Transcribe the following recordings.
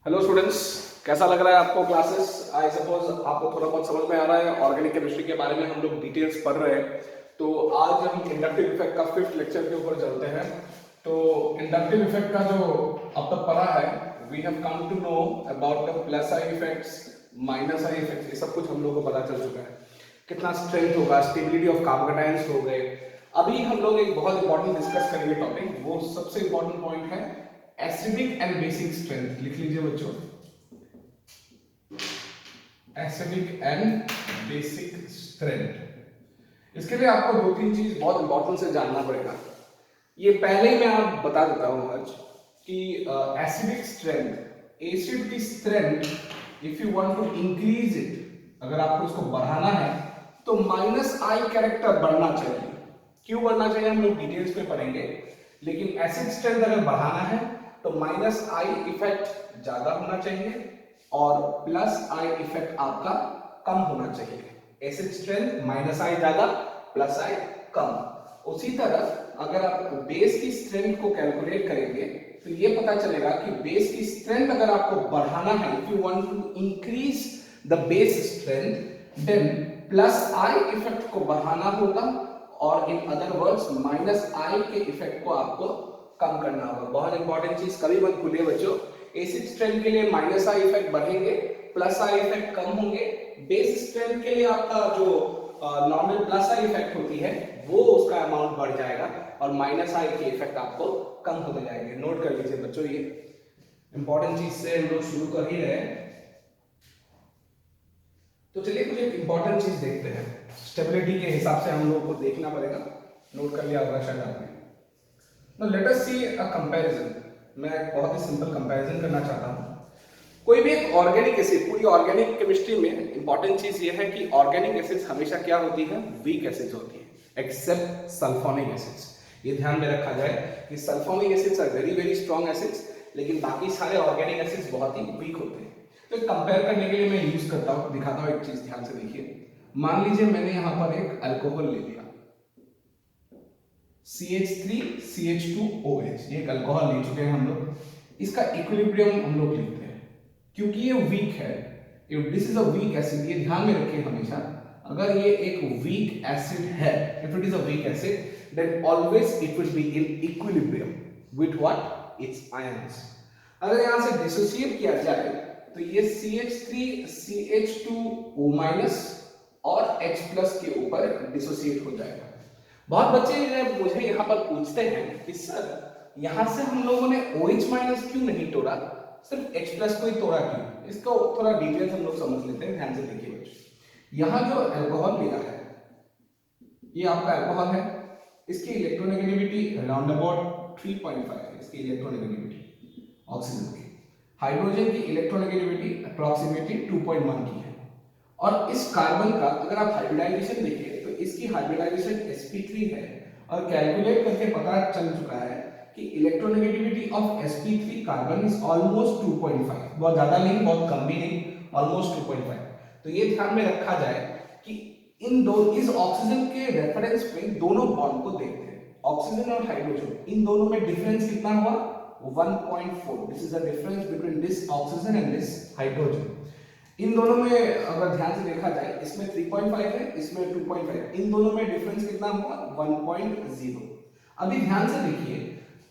Hello students, कैसा लग रहा है आपको क्लासेस? आई सपोज आपको थोड़ा बहुत समझ में आ रहा है। ऑर्गेनिक केमिस्ट्री के बारे में हम लोग डिटेल्स पढ़ रहे हैं। तो आज हम इंडक्टिव इफेक्ट का 5th लेक्चर के ऊपर चलते हैं। तो इंडक्टिव इफेक्ट का जो अब तक पढ़ा है, we have come to know about the plus I effects, minus I effects, ये सब कुछ हम लोगों को पता चल चुका है। कितना स्ट्रेंथ होगा, स्टेबिलिटी ऑफ कार्बोकेटायंस हो गए। अभी हम लोग एक बहुत इंपॉर्टेंट डिस्कस करेंगे टॉपिक, वो सबसे इंपॉर्टेंट पॉइंट है एसिडिक एंड बेसिक स्ट्रेंथ। लिख लीजिए बच्चों, एसिडिक एंड बेसिक स्ट्रेंथ। इसके लिए आपको दो तीन चीज बहुत इंपॉर्टेंट से जानना पड़ेगा। ये पहले ही मैं आप बता देता हूं आज कि एसिडिक स्ट्रेंथ, एसिड की strength, if you want to increase it, अगर आपको इसको बढ़ाना है तो माइनस आई कैरेक्टर बढ़ना चाहिए। क्यों बढ़ना चाहिए हम लोग डिटेल्स में पढ़ेंगे, लेकिन एसिड स्ट्रेंथ अगर बढ़ाना है तो माइनस आई इफेक्ट ज्यादा होना चाहिए और प्लस आई इफेक्ट आपका कम होना चाहिए। एसिड स्ट्रेंथ माइनस आई ज्यादा, प्लस आई कम। उसी तरह अगर आप बेस की स्ट्रेंथ को कैलकुलेट करेंगे तो ये पता चलेगा कि बेस की स्ट्रेंथ अगर आपको बढ़ाना है, if you want to increase the base strength, then plus I effect को बढ़ाना होगा और in other words minus I के इफेक्ट को आपको कम करना होगा। बहुत इंपॉर्टेंट चीज कभी मत भूलिए बच्चों, एसिड स्ट्रेंथ के लिए माइनस आई इफेक्ट बढ़ेंगे, प्लस आई इफेक्ट कम होंगे। बेस स्ट्रेंथ के लिए आपका जो नॉर्मल प्लस आई इफेक्ट होती है वो उसका अमाउंट बढ़ जाएगा और माइनस आई के इफेक्ट आपको कम होते जाएंगे। नोट कर लीजिए बच्चों, ये इंपॉर्टेंट चीज से हम लोग शुरू कर ही रहे हैं। तो चलिए कुछ एक इंपॉर्टेंट चीज देखते हैं। स्टेबिलिटी के हिसाब से हम लोग को देखना पड़ेगा। नोट कर लिया होगा शायद आपने। Now let us see a comparison। मैं एक बहुत ही सिंपल कंपैरिजन करना चाहता हूँ। कोई भी एक ऑर्गेनिक एसिड, पूरी ऑर्गेनिक केमिस्ट्री में इंपॉर्टेंट चीज ये है कि ऑर्गेनिक एसिड्स हमेशा क्या होती है, वीक एसिड्स होती है, एक्सेप्ट सल्फोनिक एसिड्स। ये ध्यान में रखा जाए कि sulphonic acids are very very strong acids, लेकिन बाकी सारे ऑर्गेनिक एसिड्स बहुत ही वीक होते हैं। तो कंपेयर करने के लिए मैं यूज करता हूँ, दिखाता हूँ एक चीज, ध्यान से देखिए। मान लीजिए मैंने यहाँ पर एक अल्कोहल ले लिया, CH3CH2OH, ये एक अल्कोहल ले चुके हैं हम लोग। इसका इक्विलिब्रियम हम लोग लिखते हैं क्योंकि ये वीक है। If this is a weak acid, ये ध्यान में रखिए हमेशा, अगर ये एक वीक एसिड है, if it is a weak acid, then always it will be in equilibrium with what, its ions. अगर यहां से डिसोसिएट किया जाए तो ये CH3CH2O- और H+ के ऊपर डिसोसिएट हो जाएगा। बहुत बच्चे मुझे यहाँ पर पूछते हैं कि सर यहाँ से हम लोगों ने OH- क्यों नहीं तोड़ा, सिर्फ H+ को ही तोड़ा क्यों? इसको थोड़ा डिटेल्स हम लोग समझ लेते हैं। ध्यान से देखिए बच्चों, यहाँ जो अल्कोहल लिया है, ये आपका अल्कोहल है, इसकी इलेक्ट्रोनेगेटिविटी अराउंड अबाउट 3.5 है। इसकी इलेक्ट्रोनेगेटिविटी ऑक्सीजन की, हाइड्रोजन की इलेक्ट्रोनेगेटिविटी अप्रॉक्सीमेटली 2.1 की है। और इस कार्बन का अगर आप हाइब्रिडाइजेशन देखिए तो इसकी हाइब्रिडाइजेशन sp3 है और कैलकुलेट करके पता चल चुका है कि electronegativity of sp3 carbon is almost 2.5, बहुत ज्यादा नहीं बहुत कम भी नहीं, ऑलमोस्ट 2.5। तो ये ध्यान में रखा जाए कि इन दो इस ऑक्सीजन के रेफरेंस पे दोनों बॉन्ड को देखते हैं, ऑक्सीजन और हाइड्रोजन, इन दोनों में डिफरेंस कितना हुआ, 1.4। This is the difference between this oxygen and this hydrogen. इन दोनों में अगर ध्यान से देखा जाए, इसमें 3.5 है, इसमें 2.5, इन दोनों में डिफरेंस कितना हुआ, 1.0। अभी ध्यान से देखिए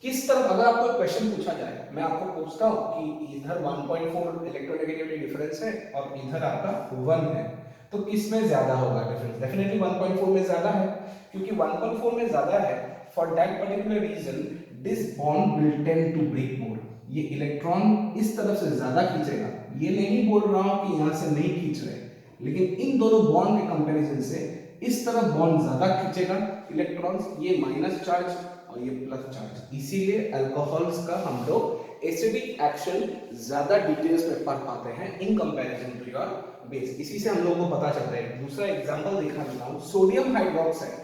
किस तरफ, अगर आपको क्वेश्चन पूछा जाए, मैं आपको पूछता हूं कि इधर 1.4 इलेक्ट्रोनेगेटिविटी डिफरेंस है और इधर आपका 1 है, तो किस में ज्यादा होगा डिफरेंस? डेफिनेटली 1.4 में ज्यादा है, क्योंकि 1.4 में ज्यादा है, for that particular reason this bond will tend to break more. ये इलेक्ट्रॉन इस तरफ से ज्यादा खींचेगा। ये नहीं बोल रहा हूं कि यहां से नहीं खींच रहे, लेकिन इन दोनों बॉन्ड के कंपैरिजन से इस तरफ बॉन्ड ज्यादा खींचेगा इलेक्ट्रॉन्स, ये माइनस चार्ज और ये प्लस चार्ज। इसीलिए अल्कोहल्स का हम लोग एसिडिक एक्शन ज्यादा डिटेल्स में पढ़ पाते हैं in comparison to your base. इसी से हम लोग को पता चलता है। दूसरा एग्जांपल दिखा देता हूं, सोडियम हाइड्रोक्साइड।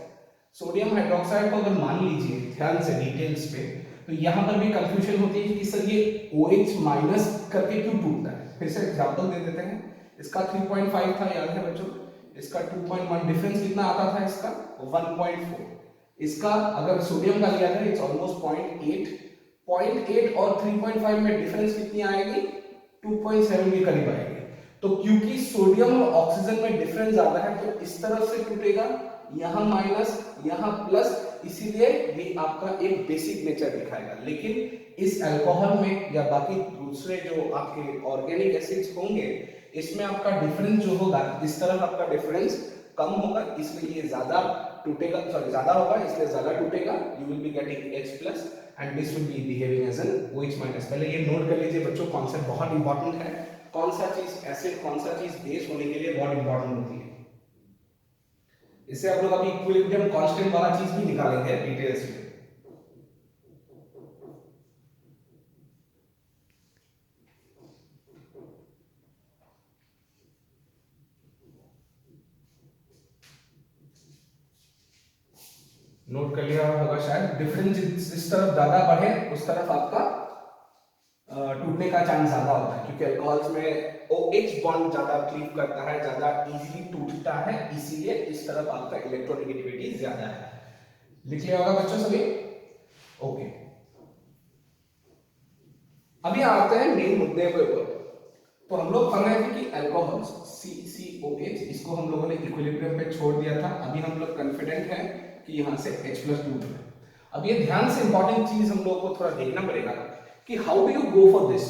सोडियम हाइड्रोक्साइड को अगर मान लीजिए ध्यान से डिटेल्स पे, तो यहां पर भी कंफ्यूजन होती है कि सर ये OH- करके क्यों टूटता है। फिर से एग्जांपल दे देते हैं। इसका 3.5 था, याद है बच्चों, इसका 2.1, डिफरेंस कितना आता था इसका, 1.4। इसका अगर सोडियम का लिया था, इट्स ऑलमोस्ट 0.8 और 3.5 में डिफरेंस कितनी आएगी, 2.7 के करीब आएगी। तो क्योंकि सोडियम और ऑक्सीजन में डिफरेंस ज्यादा है तो इस तरफ से टूटेगा, यहाँ माइनस यहाँ प्लस, इसीलिए ये आपका एक बेसिक नेचर दिखाएगा। लेकिन इस अल्कोहल में या बाकी दूसरे जो आपके ऑर्गेनिक एसिड्स होंगे इसमें आपका डिफरेंस जो होगा, इस तरफ आपका डिफरेंस कम होगा, इसलिए ये ज्यादा टूटेगा, सॉरी ज्यादा होगा इसलिए ज्यादा टूटेगा। You will be getting H+ and this will be behaving as an OH-। पहले ये नोट कर लीजिए बच्चों, कॉन्सेप्ट बहुत इंपॉर्टेंट है। कौन सा चीज एसिड कौन सा चीज बेस होने के लिए बहुत इंपॉर्टेंट होती है। इससे आप लोग अभी इक्विलिब्रियम कांस्टेंट वाला चीज भी निकालेंगे डिटेल्स में। नोट कर लिया होगा शायद, डिफरेंस जिस तरफ ज्यादा बढ़े उस तरफ आपका टूटने का चांस ज्यादा होता है, क्योंकि अल्कोहल्स में OH बॉन्ड ज्यादा क्लीव करता है, ज्यादा इजीली टूटता है, इसीलिए इस तरफ आपका इलेक्ट्रोनेगेटिविटी ज्यादा है। लिख लिया होगा बच्चों सभी? ओके, अभी आते हैं मेन मुद्दे के ऊपर। तो हम लोग पढ़ रहे थे कि अल्कोहल्स CCOH, इसको हम लोगों ने इक्विलिब्रियम पे छोड़ दिया था। अभी हम लोग कॉन्फिडेंट हैं कि यहां से H+ टूट रहा है। अब ये ध्यान से इंपॉर्टेंट चीज हम लोग को थोड़ा देखना पड़ेगा कि how do you go for this.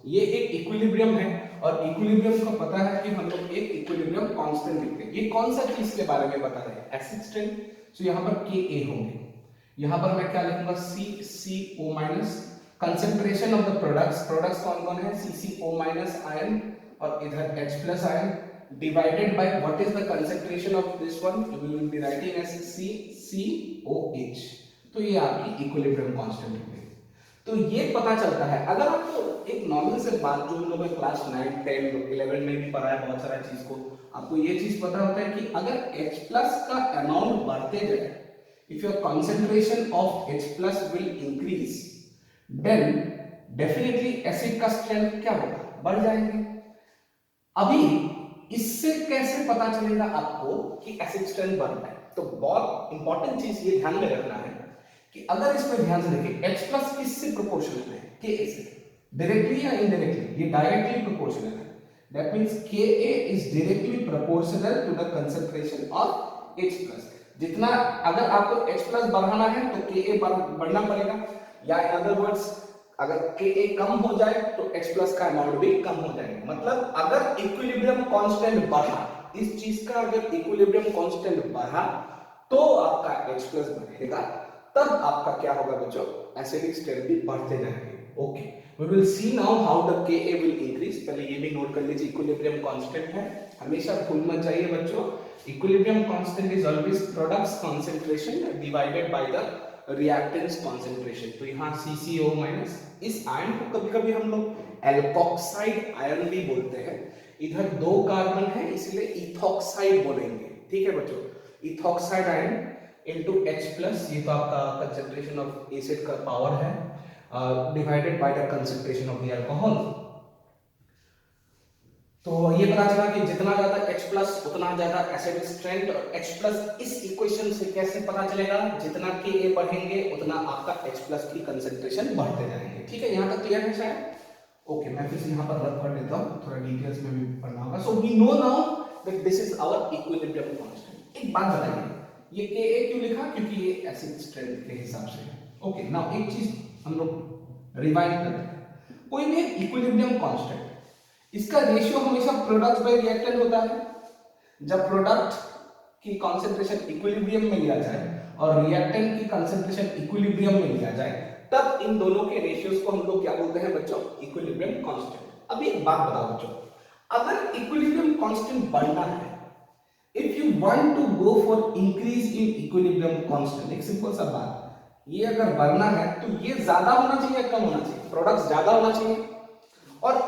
ये एक इक्विलिब्रियम है और इक्विलिब्रियम को पता है कि हम लोग एक इक्विलिब्रियम कांस्टेंट लिखते हैं। ये कौन सा चीज के बारे में बता रहे हैं? Acid strength. सो यहाँ पर Ka होंगे, यहाँ पर मैं क्या लिखूंगा CCO-। Concentration of the products, products कौन कौन है? CCO- आयन और इधर H+ ion, divided by what is the concentration of this one, we will be writing as CCOH। तो ये आपकी इक्विलिब्रियम कांस्टेंट हो गई। तो ये पता चलता है, अगर आपको एक नॉर्मल से बात जो हम लोग क्लास 9, 10, 11 में भी पढ़ा है बहुत सारा चीज को, आपको ये चीज पता होता है कि अगर H+ का अमाउंट बढ़ते जाए, if your concentration of H+ will increase, then definitely acid का स्ट्रेंथ क्या होगा? बढ़ जाएंगे। अभी इससे कैसे पता चलेगा आपको कि एसिड स्ट्रेंथ बढ़ रहा है? तो बहुत इंपॉर्टेंट चीज ये ध्यान में रखना है कि अगर इसमें ध्यान से देखें, H+ किससे प्रोपोर्शनल है? Ka से। डायरेक्टली या इनडायरेक्टली? ये डायरेक्टली प्रोपोर्शनल है। That means Ka is directly proportional to the concentration of H+। जितना अगर आपको H+ बढ़ाना है तो Ka बढ़ना पड़ेगा, या इन अदर वर्ड्स अगर Ka कम हो जाए तो H+ का अमाउंट भी कम हो जाएगा। मतलब अगर इक्विलिब्रियम कांस्टेंट बढ़ा, इस चीज का अगर इक्विलिब्रियम कांस्टेंट बढ़ा तो आपका H+ बढ़ेगा, तब आपका क्या होगा बच्चों? एसिडिक स्ट्रेंथ भी बढ़ते जाएंगे। Okay, we will see now how the Ka will increase. पहले ये भी नोट कर लीजिए, इक्विलिब्रियम कांस्टेंट है, हमेशा भूल मत जाइए बच्चों। Equilibrium constant is always products concentration divided by the reactants concentration. तो यहाँ CCO-, इस आयन को कभी-कभी हम लोग एल्कोक्साइड आयन भी बोलते हैं। इधर 2 कार्बन है इसलिए इथॉक्साइड बोलेंगे, ठीक है बच्चों? इथॉक्साइड आयन into H+, ये तो आपका कंसंट्रेशन ऑफ एसिड का पावर है, divided by the concentration of the alcohol. तो ये पता चला कि जितना ज्यादा H+ उतना ज्यादा एसिडिक स्ट्रेंथ। और H+ इस इक्वेशन से कैसे पता चलेगा? जितना Ka बढ़ेंगे उतना आपका H+ की कंसंट्रेशन बढ़ते जाएंगे। ठीक है, यहाँ तक क्लियर है शायद? ओके, मैं फिर से यहाँ पर रब कर देता हूँ, थोड़ा डिटेल्स में भी पढ़ना होगा। So we know now that this is our equilibrium constant. एक बात बताइए, ये Ka क्यों लिखा? क्योंकि ये एसिड स्ट्रेंथ के हिसाब से है। ओके, नाउ एक चीज हम लोग रिवाइंड करते हैं। कोई भी इक्विलिब्रियम कांस्टेंट, इसका रेशियो हमेशा प्रोडक्ट बाय रिएक्टेंट होता है। जब प्रोडक्ट की कंसंट्रेशन इक्विलिब्रियम में लिया जाए और रिएक्टेंट की कंसंट्रेशन इक्विलिब्रियम में लिया जाए, तब इन दोनों के रेशियोज को हम लोग क्या बोलते हैं बच्चों? Equilibrium constant. अभी एक बात बताओ बच्चों, अगर इक्विलिब्रियम कांस्टेंट बढ़ना है, if you want to go for increase in equilibrium constant, एक सिंपल सा बात, ये अगर बढ़ना है तो ये ज्यादा होना चाहिए, कम होना चाहिए? प्रोडक्ट्स ज्यादा होना चाहिए। और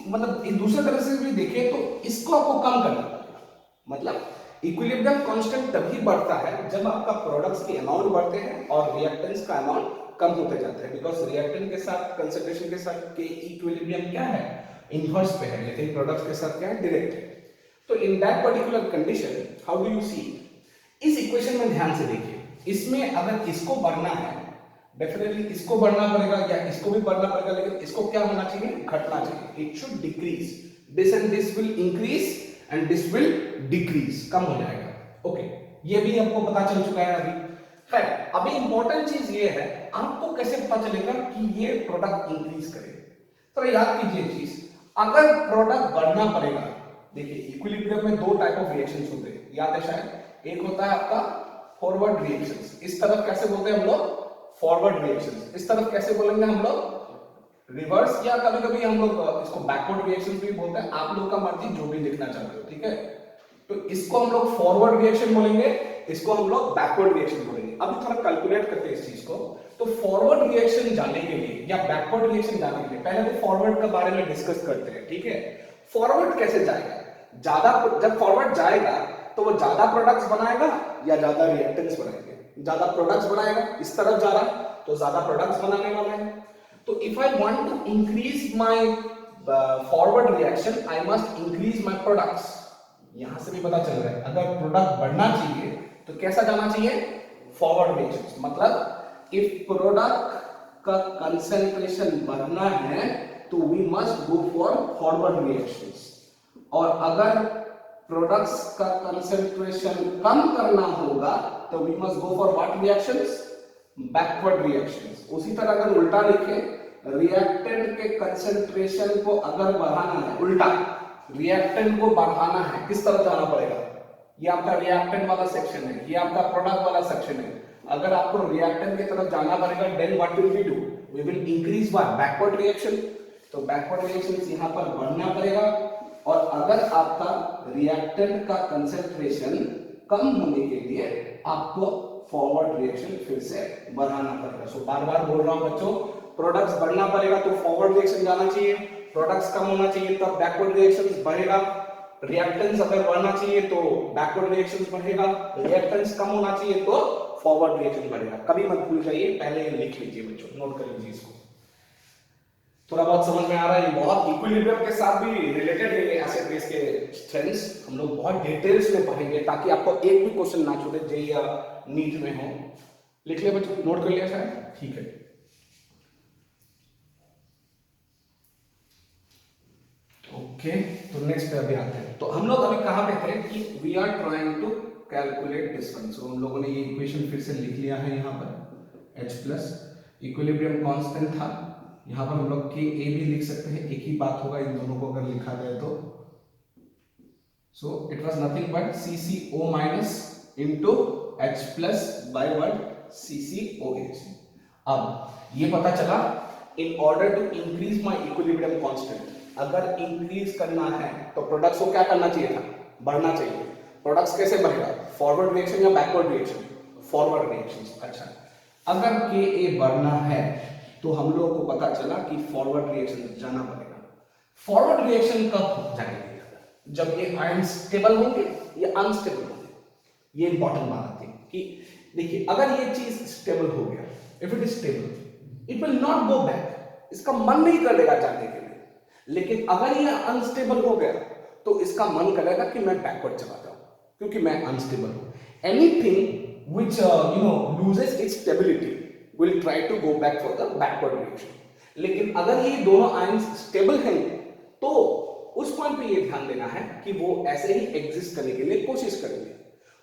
मतलब दूसरे तरह से भी देखें तो इसको आपको कम करना पड़ेगा। मतलब इक्विलिब्रियम कांस्टेंट तभी बढ़ता है जब आपका प्रोडक्ट्स के अमाउंट बढ़ते हैं और रिएक्टेंट्स का अमाउंट कम होते जाता है। बिकॉज रिएक्टेंट के साथ कंसंट्रेशन के साथ के इक्विलिब्रियम क्या है? इनवर्स पे है, लेकिन प्रोडक्ट्स के साथ क्या है? डायरेक्ट है। तो in that particular condition how do you see? इस इक्वेशन में ध्यान से देखिए, इसमें अगर इसको बढ़ना है डेफिनेटली इसको बढ़ना पड़ेगा या इसको भी बढ़ना पड़ेगा, लेकिन इसको क्या होना चाहिए, घटना चाहिए। It should decrease, this and this will increase and this will decrease, कम हो जाएगा। ओके, ये भी आपको पता चल चुका है अभी। खैर, अभी इंपॉर्टेंट चीज ये है, आपको कैसे पता चलेगा कि ये प्रोडक्ट इंक्रीज करे। तो याद कीजिए चीज, अगर प्रोडक्ट बढ़ना पड़ेगा, देखिए इक्विलिब्रियम में दो टाइप ऑफ रिएक्शंस होते हैं, याद है शायद। एक होता है आपका फॉरवर्ड रिएक्शंस, इस तरफ कैसे बोलते हैं हम लोग, फॉरवर्ड रिएक्शंस। इस तरफ कैसे बोलेंगे हम लोग, रिवर्स, या कभी कभी हम लोग इसको बैकवर्ड रिएक्शंस भी बोलते हैं, आप लोग का मर्जी जो भी लिखना चाहते हो, ठीक है। तो इसको हम लोग फॉरवर्ड रिएक्शन बोलेंगे, इसको हम लोग बैकवर्ड रिएक्शन बोलेंगे। अभी थोड़ा कैलकुलेट करते हैं इस चीज को। तो फॉरवर्ड रिएक्शन जाने के लिए या बैकवर्ड रिएक्शन जाने के लिए पहले तो फॉरवर्ड के बारे में डिस्कस करते हैं, ठीक है। फॉरवर्ड कैसे जाएगा, ज्यादा, जब फॉरवर्ड जाएगा तो वो ज्यादा प्रोडक्ट्स बनाएगा या ज्यादा रिएक्टेंट्स बनाएंगे, ज्यादा प्रोडक्ट्स बनाएगा, इस तरफ जा रहा तो ज्यादा प्रोडक्ट्स बनाने वाला है। तो if I want to increase my forward reaction, I must increase my products. यहां से भी पता चल रहा है, अगर प्रोडक्ट बढ़ना चाहिए तो कैसा जाना चाहिए, फॉरवर्ड रिएक्शन। मतलब इफ प्रोडक्ट का कंसंट्रेशन बढ़ना है तो we must go for forward reactions, और अगर प्रोडक्ट्स का कंसंट्रेशन कम करना होगा तो we must go for what reactions, backward reactions. उसी तरह अगर उल्टा लिखे, रिएक्टेंट के कंसंट्रेशन को अगर बढ़ाना है, उल्टा रिएक्टेंट को बढ़ाना है, किस तरफ जाना पड़ेगा, ये आपका रिएक्टेंट वाला सेक्शन है, ये आपका प्रोडक्ट वाला सेक्शन है। अगर आपको रिएक्टेंट की तरफ जाना पड़ेगा, then what will we do, we will increase what, backward reaction. तो बैकवर्ड रिएक्शन यहां पर बढ़ना पड़ेगा, और अगर आपका रिएक्टेंट का कंसंट्रेशन कम होने के लिए आपको फॉरवर्ड रिएक्शन फिर से बढ़ाना पड़ेगा। सो बार बार बोल रहा हूं बच्चों, प्रोडक्ट्स बढ़ना पड़ेगा तो फॉरवर्ड रिएक्शन जाना चाहिए, प्रोडक्ट्स कम होना चाहिए तब बैकवर्ड रिएक्शन बढ़ेगा, रिएक्टेंस अगर बढ़ना चाहिए तो बैकवर्ड रिएक्शन बढ़ेगा, रिएक्टेंस कम होना चाहिए तो फॉरवर्ड रिएक्शन बढ़ेगा। कभी मत भूल जाइए, पहले लिख लीजिए बच्चों, नोट कर लीजिए इसको। थोड़ा बहुत समझ में आ रहा है, बहुत इक्विलिब्रियम के साथ भी रिलेटेड है ये एसिड बेस के स्ट्रेंथ्स, हम लोग बहुत डिटेल्स में पढ़ेंगे ताकि आपको एक भी क्वेश्चन ना छूटे, जेईई या नीट में हो। लिख लिया बच्चों, नोट कर लिया शायद, ठीक है। ओके, तो नेक्स्ट पे अभी आते हैं। तो हम लोग अभी कहां पे थे कि we are trying to calculate distance. तो हम लोगों ने ये इक्वेशन फिर से लिख लिया है, यहाँ पर H प्लस इक्विलिब्रियम कांस्टेंट था, यहाँ पर हम लोग के ए भी लिख सकते हैं, एक ही बात होगा इन दोनों को अगर लिखा जाए तो। So it was nothing but CCO minus into H plus by what, CCOH। अब ये पता चला, in order to increase my equilibrium constant, अगर इंक्रीज करना है तो प्रोडक्ट्स को क्या करना चाहिए था, बढ़ना चाहिए। प्रोडक्ट्स कैसे बढ़ेगा, फॉरवर्ड रिएक्शन या बैकवर्ड रिएक्शन, फॉरवर्ड रिएक्शन। अच्छा, अगर Ka बढ़ना है तो हम लोगों को पता चला कि फॉरवर्ड रिएक्शन जाना पड़ेगा। फॉरवर्ड रिएक्शन कब जाएंगे, जब ये आयन स्टेबल होंगे या अनस्टेबल होंगे। ये इंपॉर्टेंट बात आती है कि देखिए, अगर ये चीज स्टेबल हो गया, if it is stable it will not go back, इसका मन नहीं करेगा जाने के लिए। लेकिन अगर ये अनस्टेबल हो गया तो इसका मन करेगा कि मैं बैकवर्ड चला जाऊं, क्योंकि मैं अनस्टेबल हूं। Anything which loses it's stability will try to go back for the backward reaction. लेकिन अगर ये दोनों आयन्स स्टेबल हैं तो उस पॉइंट पे ये ध्यान देना है कि वो ऐसे ही एग्जिस्ट करने के लिए कोशिश करेंगे।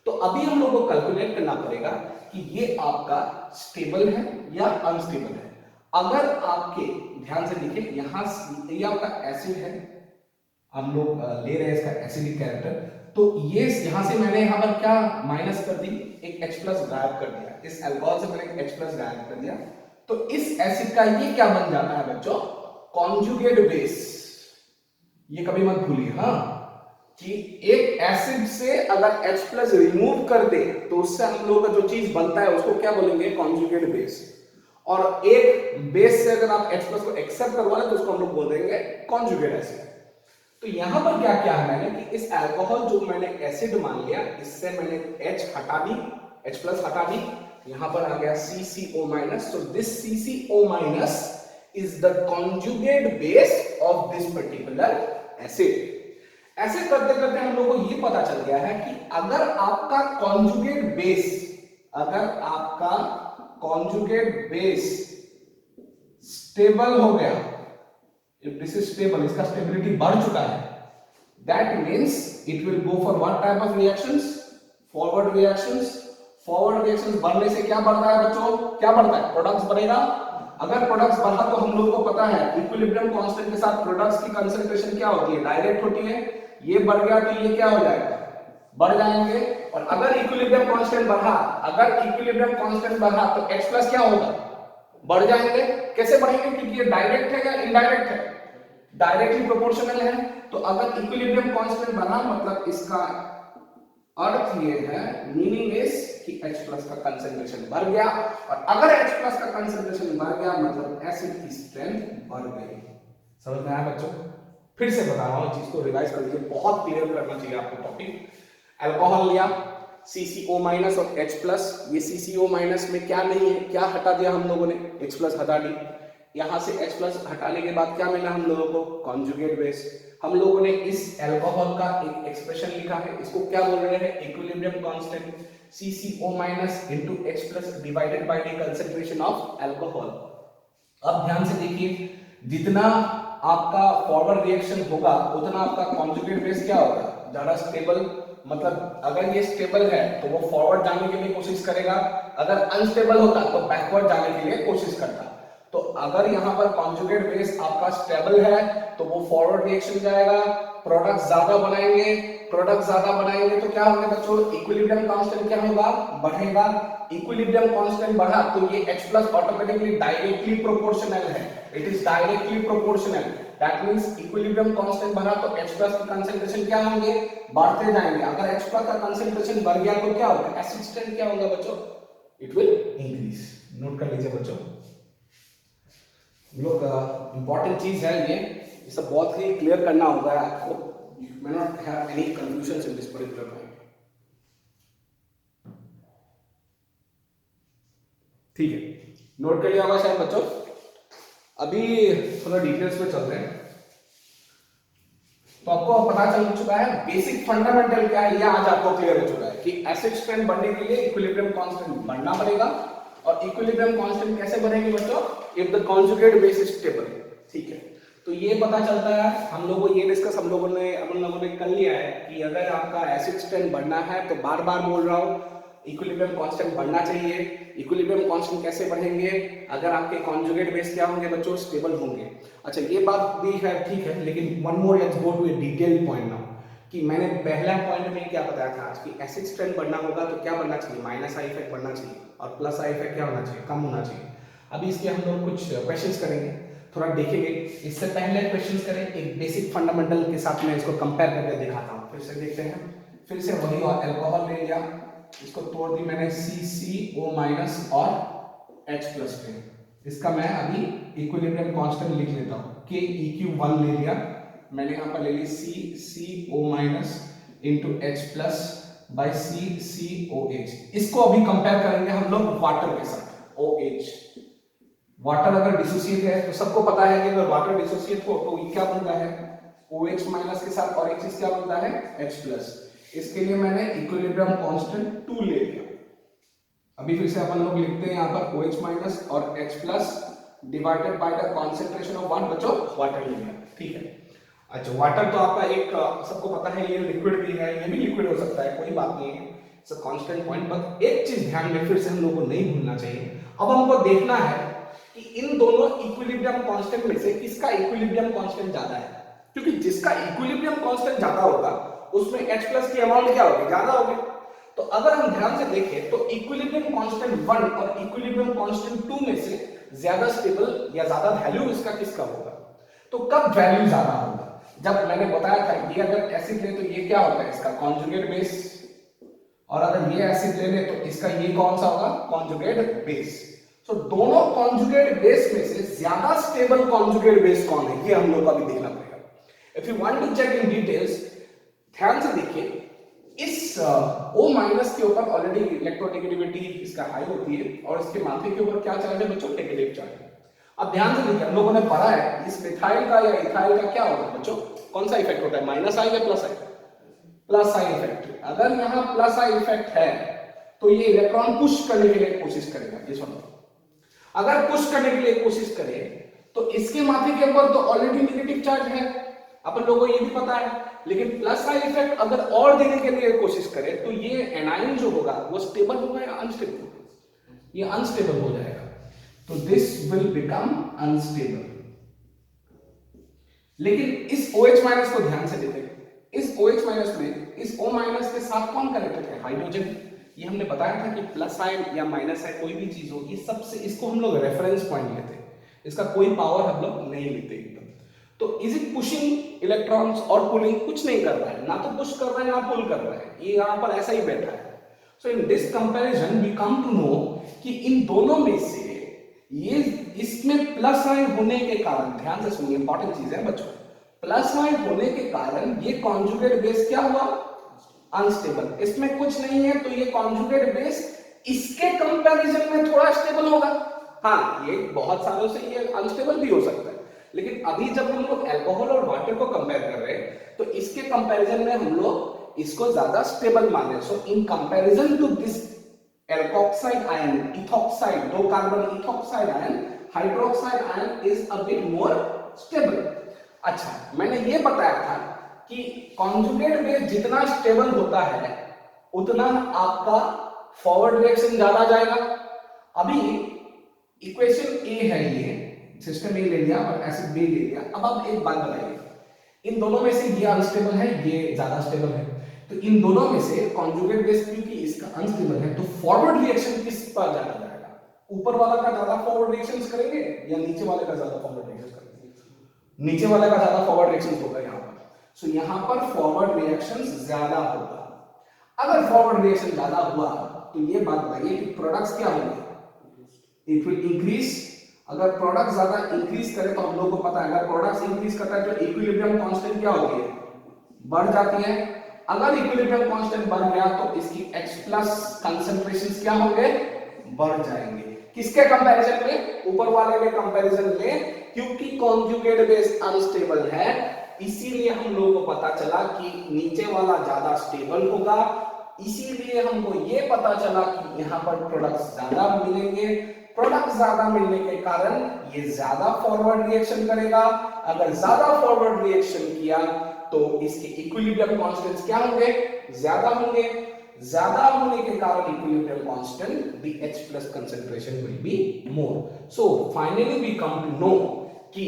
तो अभी हम लोगों को कैलकुलेट करना पड़ेगा कि ये आपका स्टेबल है या अनस्टेबल है। अगर आपके ध्यान से देखिए, यहां ये आपका एसिड है, हम लोग ले रहे हैं इसका एसिडिक कैरेक्टर, तो ये यहां से मैंने यहां पर क्या माइनस कर दी, एक H प्लस गायब कर दिया, इस अल्कोहल से मैंने H प्लस गायब कर दिया। तो इस एसिड का ये क्या बन जाता है बच्चों, कॉन्जुगेट बेस। ये कभी मत भूलिए हाँ, कि एक एसिड से अगर H प्लस रिमूव कर दे तो उससे हम लोग का जो चीज बनता है उसको क्या बोलेंगे, कॉन्जुगेट बेस। और एक बेस से अगर आप H प्लस को एक्सेप्ट करवा लें तो उसको हम लोग बोल देंगे कॉन्जुगेट एसिड। तो यहां पर क्या किया है मैंने कि इस अल्कोहल जो मैंने एसिड मान लिया, इससे मैंने H हटा दी, H प्लस हटा दी, यहां पर आ गया CCO minus. So this CCO minus is the conjugate base of this particular acid. ऐसे करते करते हम लोगों को ये पता चल गया है कि अगर आपका कॉन्जुगेट बेस, अगर आपका कॉन्जुगेट बेस स्टेबल हो गया, if this is stable, इसका स्टेबिलिटी बढ़ चुका है, that means it will go for what type of reactions? Forward reactions. Forward reactions बढ़ने से क्या बढ़ता है बच्चों? क्या बढ़ता है? प्रोडक्ट्स बढ़ेगा। अगर प्रोडक्ट्स बढ़ा तो हम लोगों को पता है इक्विलिब्रियम कांस्टेंट के साथ प्रोडक्ट्स की कंसंट्रेशन क्या होती है? डायरेक्ट होती है। ये बढ़ गया तो ये क्या हो जाएगा? बढ़ जाएंगे। और अगर इक्विलिब्रियम कांस्टेंट बढ़ा, तो H प्लस क्या होगा? बढ़ जाएंगे। कैसे बढ़ेंगे? क्योंकि ये डायरेक्ट है या इनडायरेक्ट है? डायरेक्टली प्रोपोर्शनल है। तो अगर इक्विलिब्रियम कांस्टेंट बढ़ा मतलब इसका अर्थ ये है, मीनिंग इज कि H प्लस का कंसंट्रेशन बढ़ गया, और अगर H प्लस का कंसंट्रेशन बढ़ गया मतलब एसिड की स्ट्रेंथ बढ़ गई। समझ में आया बच्चों? फिर से बता रहा हूं, चीज को रिवाइज कर लीजिए, बहुत क्लियर करना चाहिए आपको टॉपिक। अल्कोहल लिया CCO माइनस और H प्लस, ये CCO माइनस में क्या नहीं है, क्या हटा दिया हम लोगों ने? H प्लस हटा दी। यहां से H प्लस हटाने के बाद क्या मिला हम लोगों को? Conjugate base. हम लोगों ने इस अल्कोहल का एक एक्सप्रेशन लिखा है, इसको क्या बोल रहे हैं? Equilibrium constant CCO minus into H plus divided by the concentration of alcohol. अब ध्यान से देखिए, जितना आपका फॉरवर्ड रिएक्शन होगा उतना आपका कॉन्जुगेट बेस क्या होगा? ज्यादा स्टेबल। मतलब अगर ये स्टेबल है तो वो फॉरवर्ड जाने के लिए कोशिश करेगा, अगर अनस्टेबल होता तो बैकवर्ड जाने के लिए कोशिश करता। तो अगर यहाँ पर कॉन्जुगेट बेस आपका स्टेबल है तो वो फॉरवर्ड रिएक्शन जाएगा, प्रोडक्ट ज्यादा बनाएंगे तो क्या होगा बच्चों? इक्विलिब्रियम कांस्टेंट क्या होगा? बढ़ेगा। इक्विलिब्रियम कांस्टेंट बढ़ा तो ये H plus automatically directly proportional है, it is directly proportional. That means equilibrium constant बढ़ा तो H प्लस की कंसंट्रेशन क्या होंगे? बढ़ते जाएंगे। अगर H प्लस का कंसंट्रेशन बढ़ गया तो क्या होगा? एसिड स्ट्रेंथ क्या होगा बच्चों? It will increase. नोट कर लीजिए बच्चों, लोग इंपॉर्टेंट चीज है ये सब बहुत ही क्लियर करना होगा आपको। You may not have any confusion in this particular point. ठीक है, नोट कर लिया होगा शायद बच्चों। अभी थोड़ा डिटेल्स में चल रहे हैं, तो आपको पता चल चुका है बेसिक फंडामेंटल क्या है, ये आज आपको क्लियर हो चुका है कि एसिड स्ट्रेंथ बढ़ने के लिए इक्विलिब्रियम कांस्टेंट बढ़ना पड़ेगा। और इक्विलिब्रियम कांस्टेंट कैसे बढ़ेगी बच्चों? If the conjugate base is stable. ठीक है, तो ये पता चलता है हम लोगों को, ये डिस्कस अपन लोगों ने कर लिया है कि अगर आपका एसिड स्ट्रेंथ बढ़ना है तो बार बार बोल रहा हूं इक्विलिब्रियम कांस्टेंट बढ़ना चाहिए। इक्विलिब्रियम कांस्टेंट कैसे बढ़ेंगे? अगर आपके कॉन्जुगेट बेस क्या होंगे बच्चों? स्टेबल होंगे। अच्छा, ये बात भी है, ठीक है, लेकिन one more let's go to a detailed point now, कि मैंने पहला पॉइंट में क्या बताया था आज कि एसिड स्ट्रेंथ बढ़ना होगा तो क्या बढ़ना चाहिए? माइनस आई इफेक्ट बढ़ना चाहिए, और प्लस आई इफेक्ट क्या होना चाहिए? कम होना चाहिए। अभी इसके हम लोग कुछ क्वेश्चंस करेंगे, थोड़ा देखेंगे। इससे पहले क्वेश्चंस करें एक बेसिक फंडामेंटल के साथ, मैं इसको कंपेयर करके दिखाता हूं। फिर से देखते हैं, फिर से वही अल्कोहल ले लिया, इसको तोड़ दी मैंने CCO माइनस और H प्लस पे। इसका मैं अभी इक्विलिब्रियम कांस्टेंट लिख लेता हूं, KEQ1 ले लिया मैंने, यहाँ पर ले ली CCO minus into H plus by CCOH। इसको अभी कंपेयर करेंगे हम लोग वाटर के साथ, OH। वाटर अगर डिसोसिएट है तो सबको पता है कि अगर वाटर डिसोसिएट हो तो क्या बनता है? OH माइनस के साथ, और एक चीज क्या बनता है? H plus. इसके लिए मैंने इक्विलिब्रियम कांस्टेंट 2 ले लिया। अभी फिर से अपन लोग लिखते हैं यहाँ पर OH माइनस और H plus divided by the concentration of one बच्चों वाटर ले लिया। ठीक है, अच्छा, वाटर तो आपका एक सबको पता है ये लिक्विड भी है, ये भी लिक्विड हो सकता है, कोई बात नहीं है, it's a constant point. But एक चीज ध्यान में फिर से हम लोग को नहीं भूलना चाहिए, अब हमको देखना है कि इन दोनों इक्विलिब्रियम कांस्टेंट में से किसका इक्विलिब्रियम कांस्टेंट ज्यादा है। क्योंकि जिसका इक्विलिब्रियम कांस्टेंट ज्यादा होगा उसमें H प्लस की अमाउंट क्या होगी? ज्यादा होगी। तो अगर हम ध्यान से देखें तो इक्विलिब्रियम कांस्टेंट 1 और इक्विलिब्रियम कांस्टेंट 2 में से ज्यादा स्टेबल या ज्यादा वैल्यू इसका किसका होगा? तो कब वैल्यू ज्यादा होगा? जब मैंने बताया था ये अगर एसिड ले तो ये क्या होता है? इसका कॉन्जुगेट बेस, और अगर ये एसिड ले ले तो इसका ये कौन सा होगा? Conjugate base. तो दोनों कॉन्जुगेट बेस में से ज्यादा स्टेबल कॉन्जुगेट बेस कौन है, ये हम लोग को अभी देखना पड़ेगा। If you want to check in details, ध्यान से देखिए, इस O माइनस के ऊपर ऑलरेडी इलेक्ट्रोनेगेटिविटी इसका हाई होती है, और इसके माथे के ऊपर क्या चार्ज है बच्चों? नेगेटिव चार्ज है। अब ध्यान से देखिए, हम लोगों ने पढ़ा है इस मिथाइल का या इथाइल का क्या होगा बच्चों? कौन सा इफेक्ट होता है? माइनस आई या plus I? Plus I effect. अगर यहाँ प्लस आई इफेक्ट है तो ये इलेक्ट्रॉन पुश करने के लिए कोशिश करेगा, ये सुनो। अगर पुश करने के लिए कोशिश करे तो इसके माथे के ऊपर तो ऑलरेडी नेगेटिव चार्ज है, अपन लोगों को ये भी पता है, लेकिन प्लस आई इफेक्ट अगर और देने के लिए कोशिश करे तो ये एनायन जो होगा वो स्टेबल होगा या अनस्टेबल होगा? ये अनस्टेबल हो जाएगा, तो दिस विल बिकम अनस्टेबल। लेकिन इस OH माइनस को ध्यान से देखें, इस OH माइनस में इस O माइनस के साथ कौन कनेक्टेड है? हाइड्रोजन। ये हमने बताया था कि प्लस आयन या माइनस आयन कोई भी चीज हो, ये सबसे इसको हम लोग रेफरेंस पॉइंट लेते हैं, इसका कोई पावर हम लोग नहीं लेते एकदम। तो इज इट पुशिंग इलेक्ट्रॉन्स और पुलिंग? कुछ नहीं कर रहा है, ना तो पुश कर रहा है ना पुल कर रहा है, ये यहाँ पर ऐसा ही बैठा है। So in this comparison we come to know कि इन दोनों में से ये इसमें प्लस आयन होने के कारण, ध्यान से सुनिए इंपॉर्टेंट चीज है बच्चों, प्लस आयन होने के कारण ये कॉन्जुगेट बेस क्या हुआ? अनस्टेबल। इसमें कुछ नहीं है तो ये कॉन्जुगेट बेस इसके कंपैरिजन में थोड़ा स्टेबल होगा। हाँ, ये बहुत सालों से ये अनस्टेबल भी हो सकता है, लेकिन अभी जब हम लोग अल्कोहल और वाटर को कंपेयर कर रहे हैं तो इसके कंपैरिजन में हम लोग इसको ज्यादा स्टेबल मान रहे हैं। So in comparison to this alkoxide ion, ethoxide, दो carbon ethoxide ion, hydroxide ion is a bit more stable. अच्छा, मैंने ये बताया था कि कॉन्जुगेट बेस जितना स्टेबल होता है उतना आपका फॉरवर्ड रिएक्शन ज्यादा जाएगा। अभी इक्वेशन ए है, ये सिस्टम ए ले लिया और एसिड बी ले लिया। अब आप एक बात बताइए, इन दोनों में से ये अनस्टेबल है, ये ज्यादा स्टेबल है, तो इन दोनों में से कॉन्जुगेट बेस क्योंकि इसका अनस्टेबल है तो फॉरवर्ड रिएक्शन किस पर ज्यादा जाएगा? ऊपर वाला का ज्यादा फॉरवर्ड रिएक्शंस करेंगे या नीचे वाले का ज्यादा फॉरवर्ड रिएक्शंस करेंगे? नीचे वाले का ज्यादा फॉरवर्ड रिएक्शंस होगा यहाँ पर। सो यहाँ पर फॉरवर्ड रिएक्शंस ज्यादा होगा। अगर फॉरवर्ड रिएक्शन ज्यादा हुआ तो ये बात बताइए कि प्रोडक्ट्स क्या होंगे? It will increase. अगर प्रोडक्ट ज्यादा इंक्रीज करे तो हम लोगों को पता है अगर प्रोडक्ट्स इंक्रीज करता है तो इक्विलिब्रियम कांस्टेंट क्या होती है? बढ़ जाती है। अगर इक्विलिब्रियम कांस्टेंट बढ़ गया तो इसकी H+ कंसंट्रेशंस क्या होंगे? बढ़ जाएंगे। किसके कंपैरिजन में? ऊपर वाले के कंपैरिजन में, क्योंकि कॉन्जुगेट बेस अनस्टेबल है इसीलिए हम लोगों को पता चला कि नीचे वाला ज्यादा स्टेबल होगा। इसीलिए हमको ये पता चला कि यहाँ पर प्रोडक्ट्स ज्यादा मिलेंगे। प्रोडक्ट ज्यादा मिलने के कारण ये ज्यादा फॉरवर्ड रिएक्शन करेगा। अगर ज्यादा फॉरवर्ड रिएक्शन किया तो इसके इक्विलिब्रियम कांस्टेंट्स क्या होंगे? ज्यादा होंगे। ज्यादा होने के कारण equilibrium constant the H+ concentration will be more. So finally we come to know कि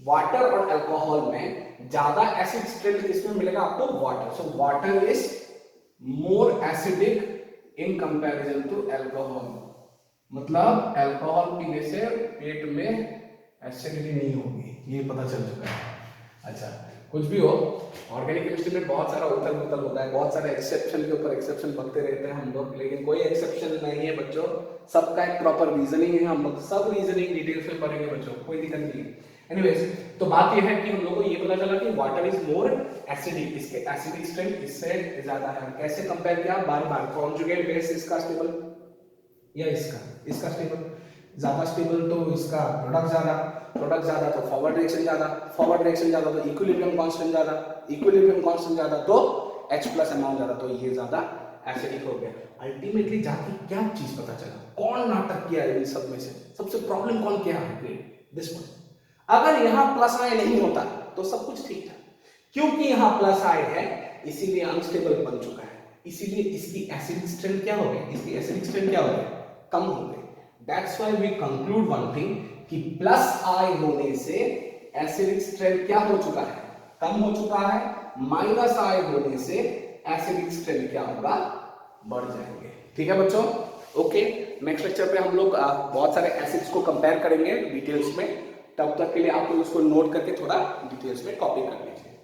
वाटर और अल्कोहल में ज्यादा एसिड स्ट्रेंथ किसमें मिलेगा आपको? Water. So water is more acidic in comparison to alcohol. मतलब अल्कोहल पीने से पेट में एसिडिटी नहीं होगी, ये पता चल चुका है। अच्छा, कुछ भी हो, ऑर्गेनिक केमिस्ट्री में बहुत सारा उथल पुथल होता है, बहुत सारे एक्सेप्शन के ऊपर एक्सेप्शन बनते रहते हैं हम लोग, लेकिन कोई एक्सेप्शन नहीं है बच्चों, सबका एक प्रॉपर रीजनिंग है। हम लोग सब रीजनिंग डिटेल्स में पढ़ेंगे बच्चों, कोई दिक्कत नहीं है। एनीवेज, तो बात यह है कि हम लोग को ये पता चला कि वाटर इज मोर एसिडिक, इसके एसिडिक स्ट्रेंथ इससे ज्यादा है। कैसे कंपेयर किया? बार बार कॉन्जुगेट बेस इसका स्टेबल या इसका स्टेबल, ज्यादा स्टेबल तो इसका प्रोडक्ट ज्यादा तो फॉरवर्ड रिएक्शन ज्यादा तो इक्विलिब्रियम कांस्टेंट ज्यादा तो H+ अमाउंट ज्यादा, तो ये ज्यादा एसिडिक हो गया। अल्टीमेटली जाके क्या चीज पता चला? कौन नाटक किया इन सब में से? सबसे प्रॉब्लम कौन किया है? This one. अगर यहाँ प्लस आयन नहीं होता तो सब कुछ ठीक था, क्योंकि यहाँ प्लस आयन है इसीलिए अनस्टेबल बन चुका है, इसीलिए इसकी एसिडिक स्ट्रेंथ क्या हो गई? कम हो गई। That's why we conclude one thing कि प्लस आई होने से एसिडिक स्ट्रेंथ क्या हो चुका है? कम हो चुका है। माइनस आई होने से एसिडिक स्ट्रेंथ क्या होगा? बढ़ जाएंगे। ठीक है बच्चों, ओके। नेक्स्ट लेक्चर पे हम लोग बहुत सारे एसिड्स को कंपेयर करेंगे डिटेल्स में। तब तक के लिए आप लोग उसको नोट करके थोड़ा डिटेल्स में कॉपी कर लीजिए।